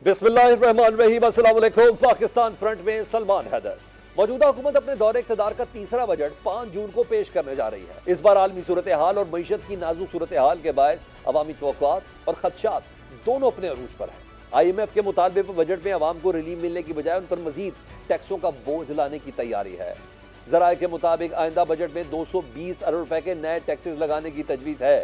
बिस्मिल्लाहिर्रहमानिर्रहीम। अस्सलाम वालेकुम। पाकिस्तान फ्रंट में सलमान हैदर। मौजूदा हुकूमत अपने दौरे इक़्तिदार का तीसरा बजट 5 जून को पेश करने जा रही है। इस बार आलमी सूरत हाल और मईशत की नाजुक सूरत हाल के बायस अवामी तवक्कुआत और खदशात दोनों अपने अरूज पर हैं। IMF के मुतालबे पर बजट में अवाम को रिलीफ मिलने की बजाय उन पर मजीद टैक्सों का बोझ लाने की तैयारी है। जराये के मुताबिक आइंदा बजट में 220 अरब रुपए के नए टैक्सेस लगाने की तजवीज़ है।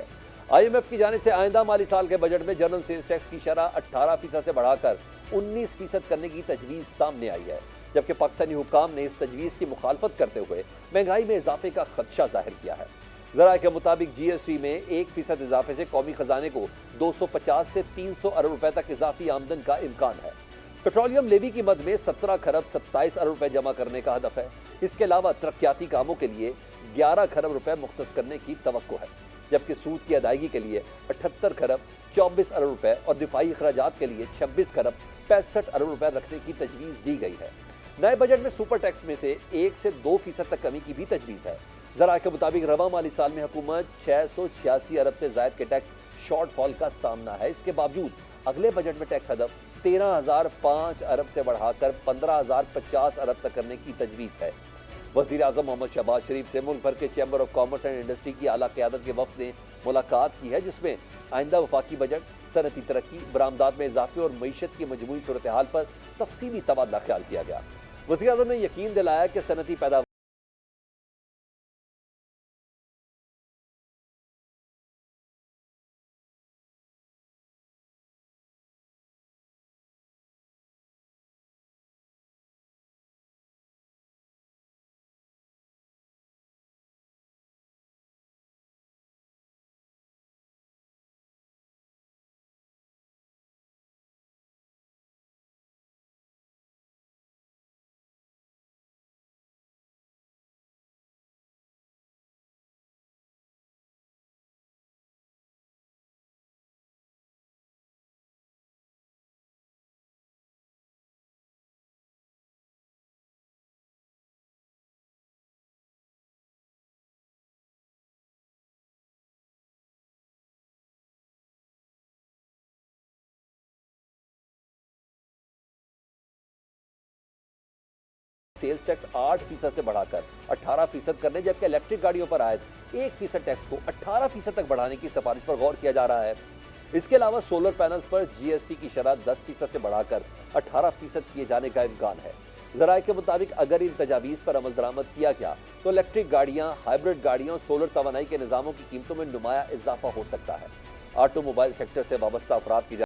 IMF की जानिब से आइंदा माली साल के बजट में जनरल सेल्स टैक्स की शरह 18% से बढ़ाकर 19% करने की तजवीज़ सामने आई है, जबकि पाकिस्तानी हुक्काम ने इस तजवीज़ की मुखालफत करते हुए महंगाई में इजाफे का खदशा जाहिर किया है। जराये के मुताबिक GST में 1% इजाफे से कौमी खजाने को 250 से 300 अरब रुपए तक इजाफी आमदन का इम्कान है। पेट्रोलियम लेवी की मद में 17 खरब 27 अरब रुपए जमा करने का हदफ है। इसके अलावा तरक्याती कामों के लिए 11 खरब रुपए मुख्तस करने की तवक्को है, जबकि सूद की अदायगी के लिए 78 खरब 24 अरब रुपए और दिफाई अखराजात के लिए 26 खरब 65 अरब रुपए रखने की तजवीज़ दी गई है। नए बजट में सुपर टैक्स में से 1 से 2% तक कमी की भी तजवीज़ है। जरा के मुताबिक रवा माली साल में हुकूमत 686 अरब से जायद के टैक्स शॉर्टफॉल का सामना है। इसके बावजूद अगले बजट में टैक्स हदफ 13,005 अरब से बढ़ाकर 15,050 अरब तक करने की तजवीज़ है। वज़ीर आज़म मोहम्मद शहबाज शरीफ से मुल्क भर के chamber of commerce and industry की आला क़यादत के वफ़द ने मुलाकात की है, जिसमें आइंदा वफाकी बजट, सनती तरक्की, बरामदात में इजाफे और मईशत की मजमूई सूरत हाल पर तफसीली तबादला ख्याल किया गया। वज़ीर आज़म ने यकीन दिलाया कि सनती पैदावार सेल्स टैक्स 8% से बढ़ाकर 18% करने, जबकि इलेक्ट्रिक गाड़ियों पर आयद 1% टैक्स को 18% तक बढ़ाने की सिफारिश पर गौर किया जा रहा है। इसके अलावा सोलर पैनल्स पर GST की शरह 10% से बढ़ाकर 18% किए जाने का इम्कान है। जराये के मुताबिक अगर इन तजावीज़ पर अमल दरामद किया गया तो इलेक्ट्रिक गाड़ियाँ, हाइब्रिड गाड़ियों और सोलर तवानाई के निज़ामों की कीमतों में नुमाया इजाफा हो सकता है। ऑटोमोबाइल सेक्टर से वाबस्ता अफराद की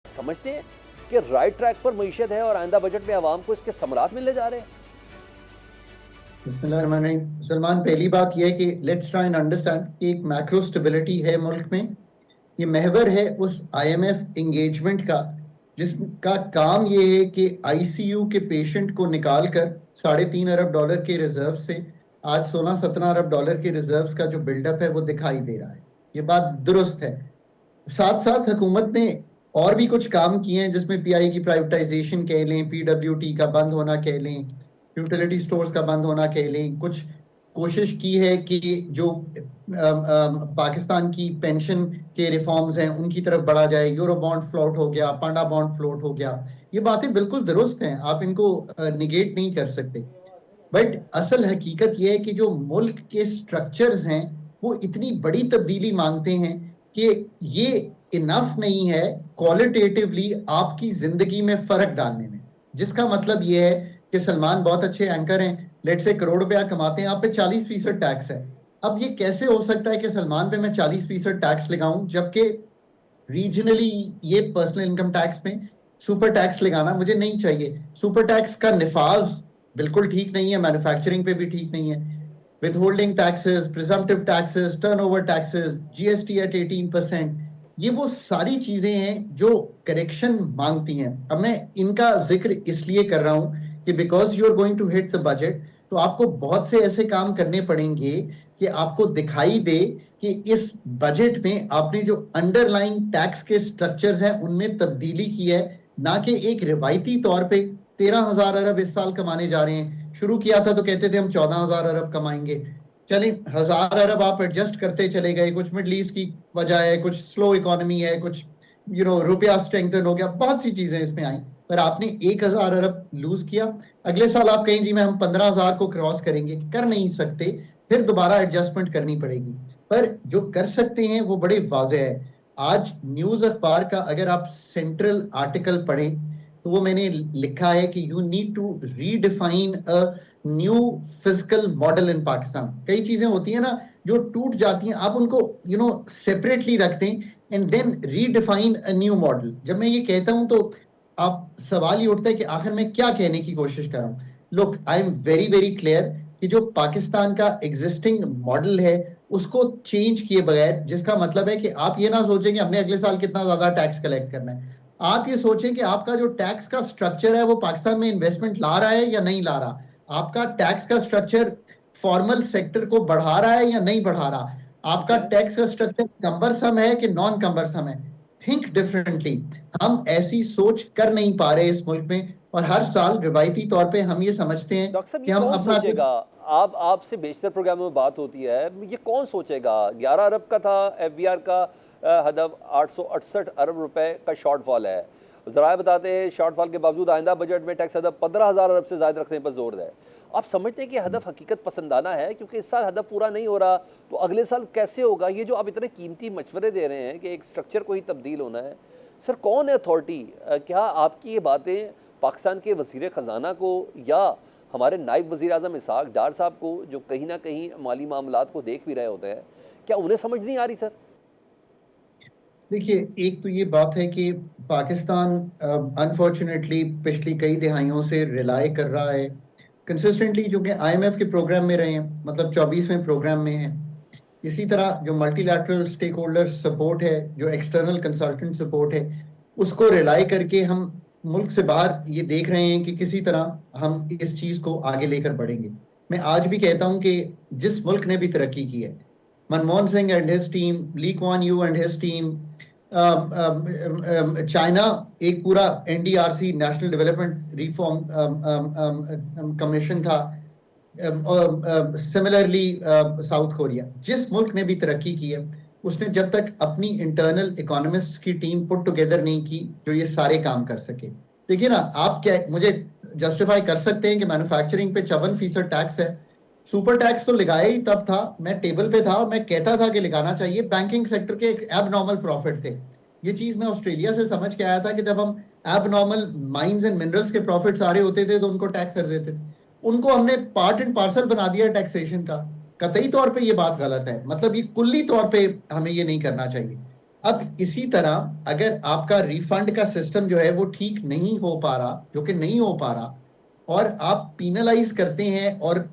समझते हैं कि राइट ट्रैक पर मईशत है और आइंदा बजट में आवाम को इसके समरात मिलने जा रहे हैं। बिस्मिल्लाहिर्रहमानिर्रहीम। सलमान, पहली बात यह है कि लेट्स ट्राई एंड अंडरस्टैंड कि एक मैक्रो स्टेबिलिटी है मुल्क में। ये महवर है उस IMF एंगेजमेंट का जिसका काम ये है कि ICU के पेशेंट को निकाल कर $3.5 अरब के रिजर्व से आज 16-17 अरब डॉलर के रिजर्व्स का जो बिल्डअप है वो दिखाई दे रहा है। ये बात दुरुस्त है। साथ साथ हुकूमत ने और भी कुछ काम किए हैं, जिसमें PI की प्राइवेटाइजेशन कह लें, PWT का बंद होना कह लें, यूटिलिटी स्टोर्स का बंद होना कह लें। कुछ कोशिश की है कि जो पाकिस्तान की पेंशन के रिफॉर्म्स हैं उनकी तरफ बढ़ा जाए। यूरो बॉन्ड फ्लोट हो गया, पांडा बॉन्ड फ्लोट हो गया। ये बातें बिल्कुल दुरुस्त हैं, आप इनको निगेट नहीं कर सकते। बट असल हकीकत यह है कि जो मुल्क के स्ट्रक्चर्स हैं वो इतनी बड़ी तब्दीली मांगते हैं कि ये इनफ नहीं है क्वालिटेटिवली आपकी जिंदगी में फर्क डालने में। जिसका मतलब ये है कि सलमान बहुत अच्छे एंकर हैं, लेट से करोड़ रुपया कमाते हैं, आप पे 40% टैक्स है। अब ये कैसे हो सकता है कि सलमान पे मैं 40% टैक्स लगाऊं, जबकि रीजनली ये पर्सनल इनकम टैक्स में सुपर टैक्स लगाना मुझे नहीं चाहिए। सुपर टैक्स का निफाज बिल्कुल ठीक नहीं है, मैन्युफैक्चरिंग पे भी ठीक नहीं है। Withholding taxes, presumptive taxes, turnover taxes, GST at 18%, ये वो सारी चीजें हैं जो करेक्शन मांगती हैं। अब मैं इनका जिक्र इसलिए कर रहा हूं कि because you are going to hit the budget, तो आपको बहुत से ऐसे काम करने पड़ेंगे कि आपको दिखाई दे कि इस बजट में आपने जो अंडरलाइंग टैक्स के स्ट्रक्चर्स हैं उनमें तब्दीली की है, ना कि एक रिवायती तौर पे 13,000 अरब इस साल कमाने जा रहे हैं। शुरू किया था तो कहते थे हम 14,000 अरब कमाएंगे, चले 1,000 अरब आप एडजस्ट करते चले गए। कुछ मिडल ईस्ट की वजह है, कुछ स्लो इकोनॉमी है, कुछ रुपया स्ट्रेंथन हो गया, बहुत सी चीजें इसमें आई, पर आपने 1,000 अरब लूज किया। अगले साल आप कहें जी मैं हम 15,000 को क्रॉस करेंगे, कर नहीं सकते, फिर दोबारा एडजस्टमेंट करनी पड़ेगी। पर जो कर सकते हैं वो बड़े वाजे है। आज न्यूज अखबार का अगर आप सेंट्रल आर्टिकल पढ़ें तो वो मैंने लिखा है कि you need to redefine a new physical model in Pakistan. कई चीजें होती है ना जो टूट जाती हैं, आप उनको सेपरेटली रखते हैं and then redefine a new model. जब मैं ये कहता हूं तो आप सवाल ही उठता है कि आखिर मैं क्या कहने की कोशिश कर रहा हूं। Look, I am very very clear कि जो पाकिस्तान का एग्जिस्टिंग मॉडल है उसको चेंज किए बगैर, जिसका मतलब है कि आप ये ना सोचें कि हमने अगले साल कितना ज्यादा टैक्स कलेक्ट करना है। आप ये सोचें कि आपका जो टैक्स का स्ट्रक्चर है वो पाकिस्तान में इन्वेस्टमेंट ला रहा है या नहीं ला रहा। आपका टैक्स का स्ट्रक्चर फॉर्मल सेक्टर को बढ़ा रहा है या नहीं बढ़ा रहा। आपका टैक्स का स्ट्रक्चर कम्बरसम है कि नॉन कम्बरसम है। Think differently. हम ऐसी सोच कर नहीं पा रहे इस मुल्क में, और हर साल रिवायती तौर पे हम ये समझते हैं डॉक्टर साहब, कि ये हम कौन अपना कुछ। सोचेगा? आप आपसे बेशतर प्रोग्रामों में बात होती है, ये कौन सोचेगा? 11 अरब का था एफबीआर का हदफ, 868 अरब रुपए का शॉर्टफॉल है। ज़राए बताते हैं शॉर्टफॉल के बावजूद आइंदा बजट में टैक्स हदफ 15,000 अरब से ज़्यादा रखने पर जोर है। आप समझते हैं कि हदफ हकीकत पसंदाना है, क्योंकि इस साल हदफ पूरा नहीं हो रहा तो अगले साल कैसे होगा? ये जो आप इतने कीमती मशवरे दे रहे हैं कि एक स्ट्रक्चर को ही तब्दील होना है, सर कौन है अथॉरिटी? क्या आपकी ये बातें पाकिस्तान के वज़ीर ख़जाना को या हमारे नायब वज़ीर आज़म इसहाक़ डार साहब को, जो कहीं ना कहीं माली मामलात को देख भी रहे होते हैं, क्या उन्हें समझ नहीं आ रही सर? देखिए, एक तो ये बात है कि पाकिस्तान अनफॉर्चुनेटली पिछली कई दिहाइयों से रिलाय कर रहा है कंसिस्टेंटली, जो कि आईएमएफ के प्रोग्राम में रहे हैं, मतलब 24वें प्रोग्राम में है। इसी तरह जो मल्टीलैटरल स्टेक होल्डर सपोर्ट है, जो एक्सटर्नल कंसल्टेंट सपोर्ट है, उसको रिलाय करके हम मुल्क से बाहर ये देख रहे हैं कि किसी तरह हम इस चीज को आगे लेकर बढ़ेंगे। मैं आज भी कहता हूं कि जिस मुल्क ने भी तरक्की की है, Manmohan Singh and his team, Lee Kuan Yew and his team, China एक पूरा NDRC National Development Reform Commission था, सिमिलरली साउथ कोरिया, जिस मुल्क ने भी तरक्की की है उसने जब तक अपनी इंटरनल इकोनॉमिस्ट्स की टीम पुट टुगेदर नहीं की जो ये सारे काम कर सके। देखिए ना, आप क्या मुझे जस्टिफाई कर सकते हैं कि मैन्युफैक्चरिंग पे 54% टैक्स है? सुपर टैक्स तो लगाया ही तब था, मैं टेबल पे था और मैं कहता था कि लगाना चाहिए। बैंकिंग सेक्टर के एबनॉर्मल प्रॉफिट थे। ये चीज मैं ऑस्ट्रेलिया से समझ के आया था कि जब हम एबनॉर्मल माइंस एंड मिनरल्स के प्रॉफिट्स आ रहे होते थे तो उनको टैक्स कर देते थे। उनको हमने पार्ट एंड पार्सल बना दिया टैक्सेशन का। कतई तौर पे ये बात गलत है, मतलब ये कुल्ली तौर पे हमें ये नहीं करना चाहिए। अब इसी तरह अगर आपका रिफंड का सिस्टम जो है वो ठीक नहीं हो पा रहा, जो कि नहीं हो पा रहा, और आप पीनलाइज करते हैं और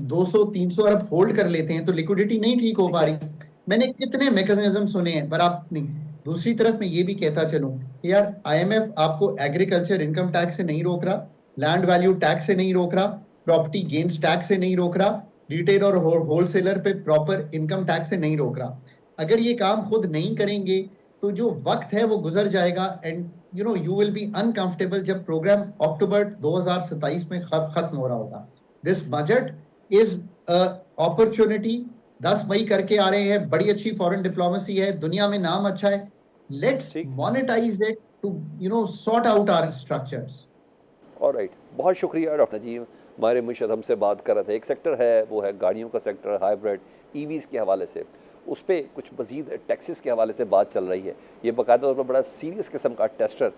200-300 अरब होल्ड कर लेते हैं तो लिक्विडिटी नहीं ठीक हो ठीक पा है। रही। मैंने कितने मैकेनिज्म सुने हैं, पर आप नहीं। दूसरी तरफ मैं ये भी कहता चलूं कि यार आईएमएफ आपको एग्रीकल्चर इनकम टैक्स से नहीं रोक रहा, लैंड वैल्यू टैक्स से नहीं रोक रहा, प्रॉपर्टी गेन्स टैक्स से नहीं रोक रहा, रिटेल और होलसेलर पे प्रॉपर इनकम टैक्स से नहीं रोक रहा। अगर ये काम खुद नहीं करेंगे तो जो वक्त है वो गुजर जाएगा and you will be uncomfortable जब प्रोग्राम अक्टूबर 2027 में खत्म हो रहा होगा। This budget is opportunity. 10 मई करके आ रहे हैं, बड़ी अच्छी फॉरेन डिप्लोमेसी है, दुनिया में नाम अच्छा है। लेट्स ठीक। Monetize it to sort out our structures. Alright, बहुत शुक्रिया डॉक्टर जी। हमारे मुर्शद हमसे बात कर रहे थे। एक सेक्टर है वो है गाड़ियों का सेक्टर, हाइब्रिड ईवीज़ के हवाले से, उस पर कुछ मज़ीद टैक्सेस के हवाले से बात चल रही है। ये बाकायदा तौर पर बड़ा सीरियस किस्म का टेस्टर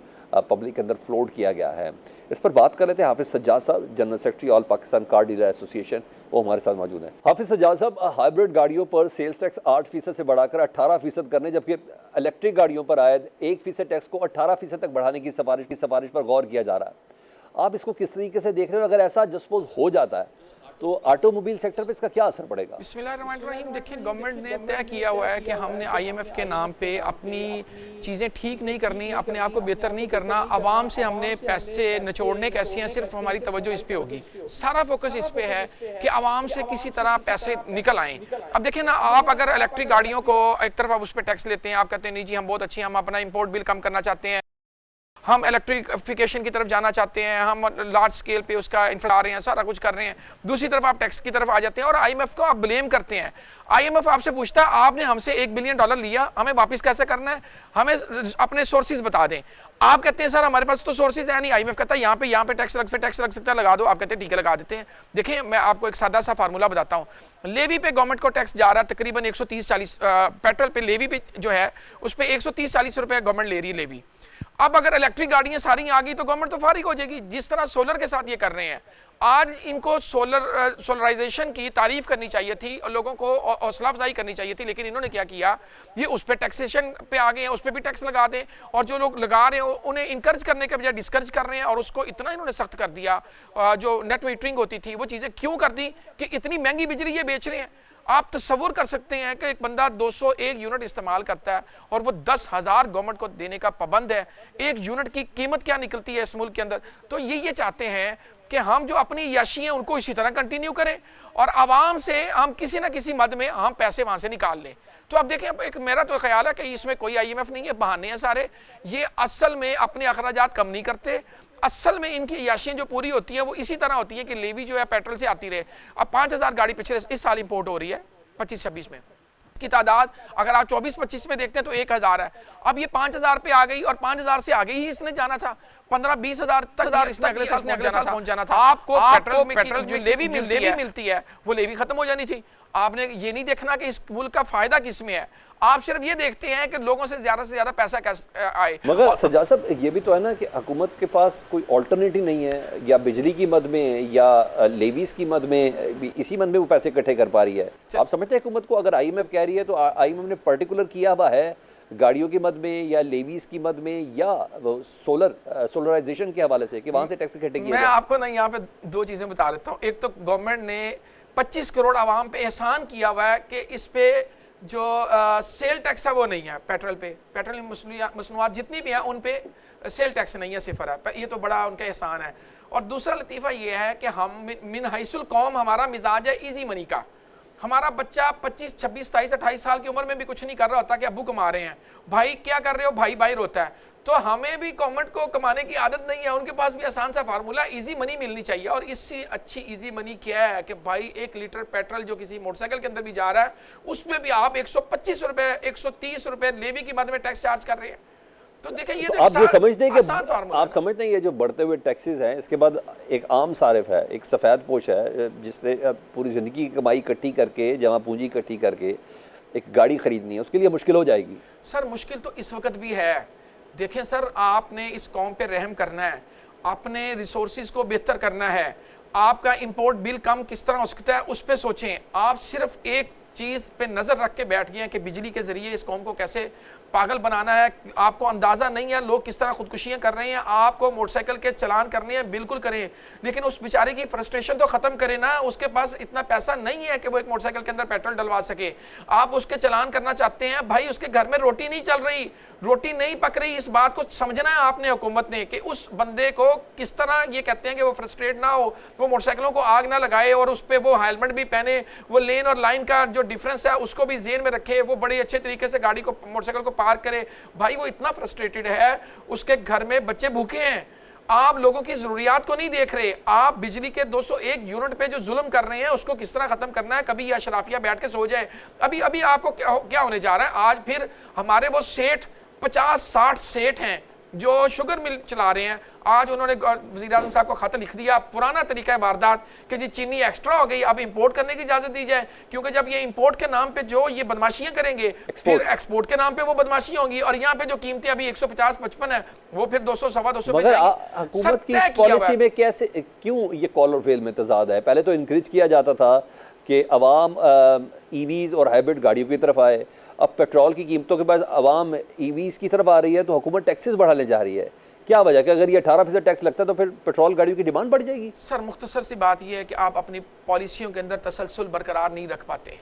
पब्लिक के अंदर फ्लोट किया गया है। इस पर बात कर रहे थे हाफिज सज्जाद साहब, general secretary all Pakistan car dealer association, वो हमारे साथ मौजूद हैं। हाफिज सज्जाद साहब, हाइब्रिड गाड़ियों पर सेल्स टैक्स 8% से बढ़ाकर 18% करने, जबकि इलेक्ट्रिक गाड़ियों पर आयद 1% टैक्स को 18% तक बढ़ाने की सिफारिश पर गौर किया जा रहा है। आप इसको किस तरीके से देख रहे हो? अगर ऐसा जसपोज हो जाता है तो ऑटोमोबाइल सेक्टर पे इसका क्या असर पड़ेगा? बिस्मिल्लाहिर्रहमानिर्रहीम। देखिए, गवर्नमेंट ने तय किया हुआ है कि हमने IMF के नाम पे अपनी चीज़ें ठीक नहीं करनी, अपने आप को बेहतर नहीं करना, आवाम से हमने पैसे निचोड़ने कैसे हैं, सिर्फ हमारी तवज्जो इस पे होगी। सारा फोकस इस पे है कि आवाम से किसी तरह पैसे निकल आएँ। अब देखिए ना, आप अगर इलेक्ट्रिक गाड़ियों को एक तरफ आप उस पर टैक्स लेते हैं, आप कहते हैं नहीं जी हम बहुत अच्छे हैं, हम अपना इम्पोर्ट बिल कम करना चाहते हैं, हम इलेक्ट्रिफिकेशन की तरफ जाना चाहते हैं, हम लार्ज स्केल पे उसका इंफ्रा आ रहे हैं, सारा कुछ कर रहे हैं। दूसरी तरफ आप टैक्स की तरफ आ जाते हैं और IMF को आप ब्लेम करते हैं। IMF आपसे पूछता है आपने हमसे $1 बिलियन लिया, हमें वापस कैसे करना है, हमें अपने सोर्सेज बता दें। आप कहते हैं सर हमारे पास तो सोर्सेज है नहीं। IMF कहता है यहाँ पे टैक्स लग सकता है, लगा दो। आप कहते हैं ठीक है लगा देते हैं। देखिए, मैं आपको एक सादा सा फार्मूला बताता हूँ। लेवी पे गवर्नमेंट को टैक्स जा रहा है तकरीबन 130-40, पेट्रोल पे लेवी पे जो है उस पर 130-40 रुपये गवर्नमेंट ले रही है लेवी। अब अगर इलेक्ट्रिक गाड़ियां सारी आ गई तो गवर्नमेंट तो फारिग हो जाएगी। जिस तरह सोलर के साथ ये कर रहे हैं, आज इनको सोलराइजेशन की तारीफ करनी चाहिए थी और लोगों को हौसला अफजाई करनी चाहिए थी, लेकिन इन्होंने क्या किया, ये उस पर टैक्सेशन पे आ गए हैं, उस पर भी टैक्स लगा दें, और जो लोग लगा रहे हैं उन्हें इनकरेज करने के बजाय डिस्करेज कर रहे हैं, और उसको इतना इन्होंने सख्त कर दिया। जो नेट मीटरिंग होती थी वो चीज़ें क्यों कर दी कि इतनी महंगी बिजली ये बेच रहे हैं। आप तस्वुर कर सकते हैं कि एक बंदा 201 यूनिट इस्तेमाल करता है और वो 10,000 गवर्नमेंट को देने का पाबंद है। एक यूनिट की कीमत क्या निकलती है इस मुल्क के अंदर। तो ये चाहते हैं कि हम जो अपनी याशी हैं उनको इसी तरह कंटिन्यू करें और आवाम से हम किसी ना किसी मद में हम पैसे वहां से निकाल लें। तो अब देखें, एक मेरा तो ख्याल है कि इसमें कोई IMF नहीं है, बहाने हैं सारे। ये असल में अपने अखराजात कम नहीं करते। असल में इनकी याशियाँ जो पूरी होती हैं वो इसी तरह होती है कि लेवी जो है पेट्रोल से आती रहे। अब 5,000 गाड़ी पिछले इस साल इंपोर्ट हो रही है 25-26 में, की तादाद अगर आप 24-25 में देखते हैं तो 1,000 है। अब ये 5,000 पे आ गई और 5,000 से आगे ही इसने जाना था, 15-20 हजार तक इसने अगले साल पहुंच जाना था। आपको पेट्रोल जो लेवी मिलती है वो लेवी खत्म हो जानी थी। आपने ये नहीं देखना कि इस मुल्क का फायदा किस में है, आप सिर्फ ये देखते हैं कि लोगों से ज्यादा पैसा कैसे आए। मगर सज्जाद साहब, ये भी तो है ना कि हुकूमत के पास कोई ऑल्टरनेटिव नहीं है, या बिजली की मद में या लेवीज की मद में, इसी मद में वो पैसे इकट्ठे कर पा रही है। आप समझते हैं हुकूमत को अगर IMF कह रही है तो IMF ने पर्टिकुलर किया हुआ है गाड़ियों की मद में या लेवीज की मद में या सोलराइजेशन के हवाले से कि वहां से टैक्स इकट्ठे किए। मैं आपको ना यहाँ पे दो चीजें बता देता हूँ। एक तो गवर्नमेंट ने 25 करोड़ आवाम पे एहसान किया हुआ है कि इस पे जो सेल टैक्स है वो नहीं है। पेट्रोल मसनूआत जितनी भी हैं उन पे सेल टैक्स नहीं है, सिफर है। ये तो बड़ा उनका एहसान है। और दूसरा लतीफ़ा ये है कि हम मिन हैसुल कौम, हमारा मिजाज है इजी मनी का। हमारा बच्चा 25, 26, 27, 28 साल की उम्र में भी कुछ नहीं कर रहा होता कि अब्बू कमा रहे हैं, भाई क्या कर रहे हो, भाई रोता है। तो हमें भी गवर्नमेंट को कमाने की आदत नहीं है, उनके पास भी आसान सा फार्मूला इजी मनी मिलनी चाहिए। और इससे अच्छी इजी मनी क्या है कि भाई 1 लीटर पेट्रोल जो किसी मोटरसाइकिल के अंदर भी जा रहा है उसमें भी आप 125 रुपए 130 रुपए लेवी की मद में टैक्स चार्ज कर रहे हैं। तो देखें, ये तो आप ये समझते हैं कि आप समझते हैं ये जो बढ़ते हुए टैक्सेस हैं, इसके बाद एक आम सारिफ है, एक सफ़ेद पोश है जिसने पूरी ज़िंदगी की कमाई इकट्ठी करके, जमा पूंजी इकट्ठी करके एक गाड़ी खरीदनी है, उसके लिए मुश्किल हो जाएगी। सर मुश्किल तो इस वक्त भी है। देखें सर, आपने इस कौम पे रहम करना है, अपने रिसोर्सेज को बेहतर करना है, आपका इंपोर्ट बिल कम किस तरह हो सकता है उस पर सोचें। आप सिर्फ एक चीज़ पे नज़र रख के बैठ गए हैं कि बिजली के ज़रिए इस कौम को कैसे पागल बनाना है। आपको अंदाज़ा नहीं है लोग किस तरह खुदकुशियाँ कर रहे हैं। आपको मोटरसाइकिल के चलान करने हैं, बिल्कुल करें, लेकिन उस बेचारे की फ्रस्ट्रेशन तो ख़त्म करें ना। उसके पास इतना पैसा नहीं है कि वो एक मोटरसाइकिल के अंदर पेट्रोल डलवा सके। आप उसके चलान करना चाहते हैं, भाई उसके घर में रोटी नहीं चल रही, रोटी नहीं पक रही। इस बात को समझना है आपने, हुकूमत ने, कि उस बंदे को किस तरह ये कहते हैं कि वो फ्रस्ट्रेट ना हो, वो मोटरसाइकिलों को आग ना लगाए और उस पर वो हेलमेट भी पहने, वो लेन और लाइन का जो डिफरेंस है उसको भी जेन में रखे, वो बड़े अच्छे तरीके से गाड़ी को, मोटरसाइकिल को पार्क करे। भाई वो इतना फ्रस्ट्रेटेड है, उसके घर में बच्चे भूखे हैं। आप लोगों की जरूरियात को नहीं देख रहे। आप बिजली के 201 यूनिट पे जो जुल्म कर रहे हैं उसको किस तरह खत्म करना है। कभी या शराफिया बैठ के सो जाए। अभी आपको क्या होने जा रहा है, आज फिर हमारे वो सेठ 50-60 सेठ हैं जो शुगर मिल चला रहे हैं, आज उन्होंने वज़ीर आज़म साहब को खत लिख दिया, पुराना तरीका है वारदात कि जी चीनी एक्स्ट्रा हो गई, अब इंपोर्ट करने की इजाज़त दी जाए, क्योंकि जब ये इंपोर्ट के नाम पे जो ये बदमाशियां करेंगे, फिर एक्सपोर्ट के नाम पे वो बदमाशियां होंगी, और यहाँ पे जो कीमतें अभी 150-55 है वो फिर 200 सवा 200 पे जाएगी। हुकूमत की पॉलिसी में कैसे क्यों ये कॉल और फेल में तजाद है? पहले तो इंकरेज किया जाता था कि अवाम ईवीज़ और हाइब्रिड गाड़ियों की तरफ आए, अब पेट्रोल की कीमतों के बाद अवाम ईवीज़ की तरफ आ रही है, तो हुकूमत टैक्सेस बढ़ाने जा रही है। क्या वजह कि अगर ये 18% टैक्स लगता है तो फिर पेट्रोल गाड़ियों की डिमांड बढ़ जाएगी? सर मुख्तसर सी बात यह है कि आप अपनी पॉलिसियों के अंदर तसलसल बरकरार नहीं रख पाते।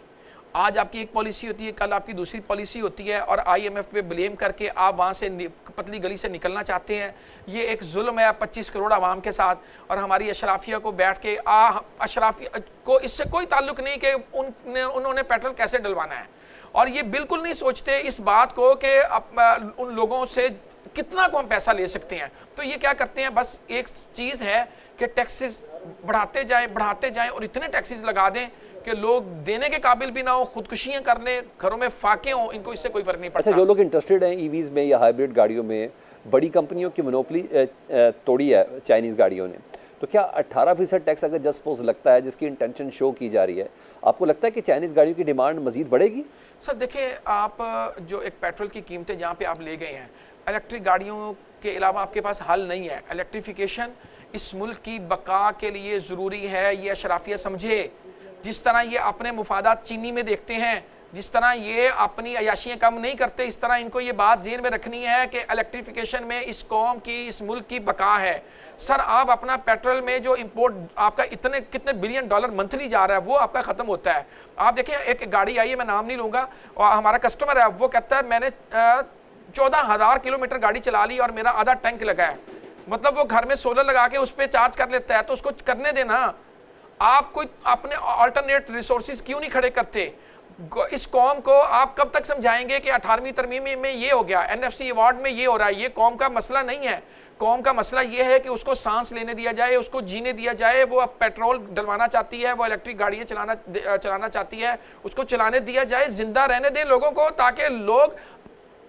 आज आपकी एक पॉलिसी होती है, कल आपकी दूसरी पॉलिसी होती है, और IMF पे ब्लेम करके आप वहाँ से पतली गली से निकलना चाहते हैं। ये एक जुल्म है 25 करोड़ आवाम के साथ, और हमारी अशराफिया को बैठ के अशराफिया को इससे कोई ताल्लुक नहीं कि उन्होंने पेट्रोल कैसे डलवाना है, और ये बिल्कुल नहीं सोचते इस बात को कि उन लोगों से कितना को हम पैसा ले सकते हैं। तो ये क्या करते हैं, बस एक चीज़ है कि टैक्सेस बढ़ाते जाएं और इतने टैक्सेस लगा दें कि लोग देने के काबिल भी ना हो, खुदकुशियां कर लें, घरों में फाके हों, इनको इससे कोई फर्क नहीं पड़ता। अच्छा, जो लोग इंटरेस्टेड हैं ईवीज़ में या हाइब्रिड गाड़ियों में, बड़ी कंपनियों की मोनोपली तोड़ी है चाइनीज़ गाड़ियों ने, तो क्या 18% टैक्स अगर जस्ट सपोज लगता है, जिसकी इंटेंशन शो की जा रही है, आपको लगता है कि चाइनीज़ गाड़ियों की डिमांड मजीद बढ़ेगी? सर देखिए, आप जो एक पेट्रोल की कीमतें जहाँ पे आप ले गए हैं, इलेक्ट्रिक गाड़ियों के अलावा आपके पास हल नहीं है। इलेक्ट्रिफिकेशन इस मुल्क की बका के लिए ज़रूरी है, ये अशराफिया समझे। जिस तरह ये अपने मुफादात चीनी में देखते हैं, जिस तरह ये अपनी अयाशियाँ कम नहीं करते, इस तरह इनको ये बात जेहन में रखनी है कि इलेक्ट्रिफिकेशन में इस कौम की, इस मुल्क की बका है। सर आप अपना पेट्रोल में जो इंपोर्ट आपका कितने बिलियन डॉलर मंथली जा रहा है, वो आपका ख़त्म होता है। आप देखिए, एक गाड़ी आई है, मैं नाम नहीं लूँगा, और हमारा कस्टमर है, वो कहता है मैंने 14,000 किलोमीटर गाड़ी चला ली और मेरा आधा टैंक लगा है। मतलब वो घर में सोलर लगा के उस पर चार्ज कर लेता है, तो उसको करने देना। आप कोई अपने अल्टरनेट रिसोर्सेज क्यों नहीं खड़े करते? इस कौम को आप कब तक समझाएंगे कि 18वीं तरमीम में ये हो गया, NFC अवार्ड में ये हो रहा है? ये कौम का मसला नहीं है। कौम का मसला ये है कि उसको सांस लेने दिया जाए, उसको जीने दिया जाए। वो अब पेट्रोल डलवाना चाहती है, वो इलेक्ट्रिक गाड़ियाँ चलाना चाहती है, उसको चलाने दिया जाए, जिंदा रहने दें लोगों को, ताकि लोग